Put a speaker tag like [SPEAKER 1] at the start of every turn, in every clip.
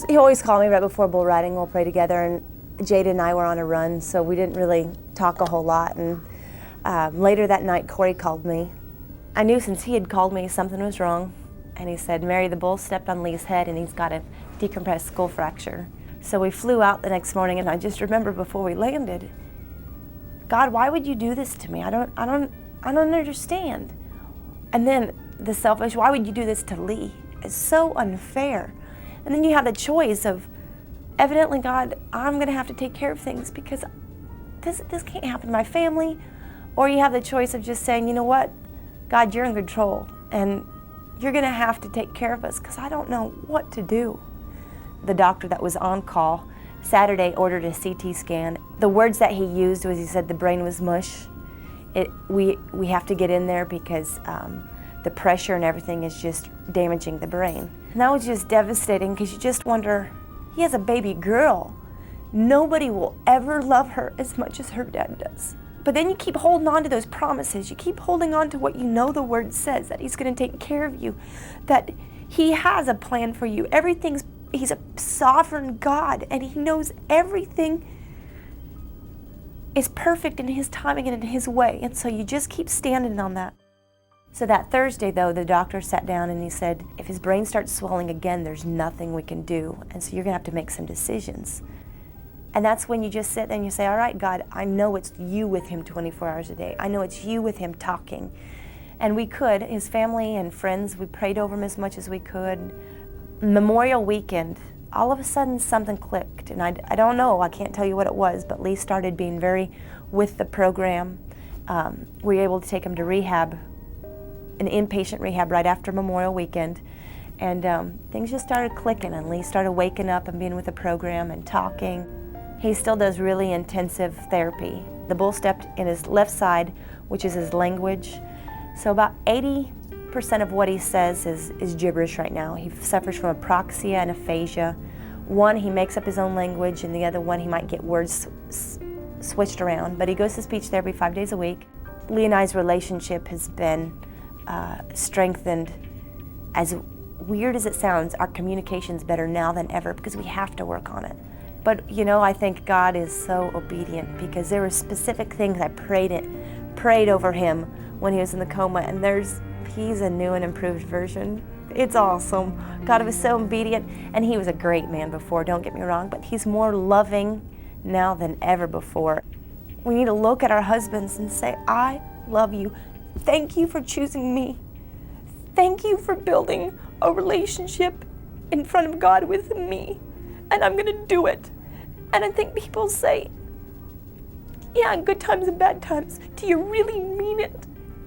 [SPEAKER 1] He always called me right before bull riding. We'll pray together, and Jada and I were on a run, so we didn't really talk a whole lot. And later that night, Corey called me. I knew since he had called me something was wrong, and he said, Mary, the bull stepped on Lee's head and he's got a decompressed skull fracture. So we flew out the next morning, and I just remember before we landed, God, why would you do this to me? I don't understand. And then the selfish, why would you do this to Lee? It's so unfair. And then you have the choice of, evidently, God, I'm gonna have to take care of things because this can't happen to my family. Or you have the choice of just saying, you know what, God, you're in control and you're gonna have to take care of us because I don't know what to do. The doctor that was on call Saturday ordered a CT scan. The words that he used was, he said the brain was mush. We have to get in there because the pressure and everything is just damaging the brain. And that was just devastating because you just wonder, he has a baby girl. Nobody will ever love her as much as her dad does. But then you keep holding on to those promises. You keep holding on to what you know the word says, that he's gonna take care of you, that he has a plan for you. He's a sovereign God, and he knows everything is perfect in his timing and in his way. And so you just keep standing on that. So that Thursday, though, the doctor sat down and he said, if his brain starts swelling again, there's nothing we can do. And so you're gonna have to make some decisions. And that's when you just sit there and you say, all right, God, I know it's you with him 24 hours a day. I know it's you with him talking. And we could, his family and friends, we prayed over him as much as we could. Memorial weekend, all of a sudden something clicked. And I don't know, I can't tell you what it was, but Lee started being very with the program. We were able to take him to rehab, an inpatient rehab right after Memorial weekend. And things just started clicking, and Lee started waking up and being with the program and talking. He still does really intensive therapy. The bull stepped in his left side, which is his language. So about 80% of what he says is gibberish right now. He suffers from apraxia and aphasia. One, he makes up his own language, and the other one, he might get words switched around. But he goes to speech therapy 5 days a week. Lee and I's relationship has been strengthened. As weird as it sounds, our communication's better now than ever because we have to work on it. But you know, I think God is so obedient because there were specific things I prayed over him when he was in the coma, and he's a new and improved version. It's awesome. God was so obedient, and he was a great man before, don't get me wrong, but he's more loving now than ever before. We need to look at our husbands and say, I love you. Thank you for choosing me. Thank you for building a relationship in front of God with me. And I'm gonna do it. And I think people say, yeah, good times and bad times. Do you really mean it?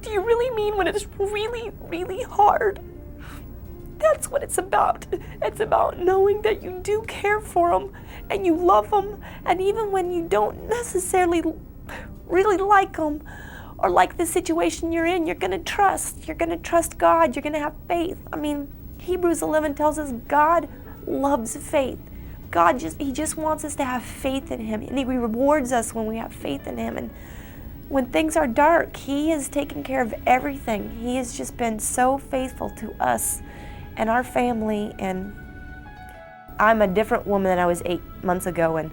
[SPEAKER 1] Do you really mean when it's really, really hard? That's what it's about. It's about knowing that you do care for them and you love them. And even when you don't necessarily really like them or like the situation you're in, you're gonna trust. You're gonna trust God. You're gonna have faith. I mean, Hebrews 11 tells us God loves faith. He just wants us to have faith in him, and he rewards us when we have faith in him. And when things are dark, he has taken care of everything. He has just been so faithful to us and our family, and I'm a different woman than I was 8 months ago, and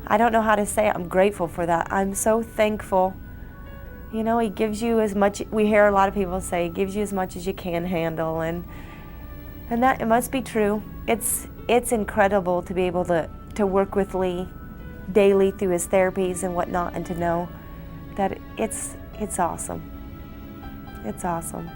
[SPEAKER 1] I don't know how to say it. I'm grateful for that. I'm so thankful. You know, he gives you as much, we hear a lot of people say, he gives you as much as you can handle, and that, it must be true. It's incredible to be able to work with Lee daily through his therapies and whatnot, and to know that it's awesome. It's awesome.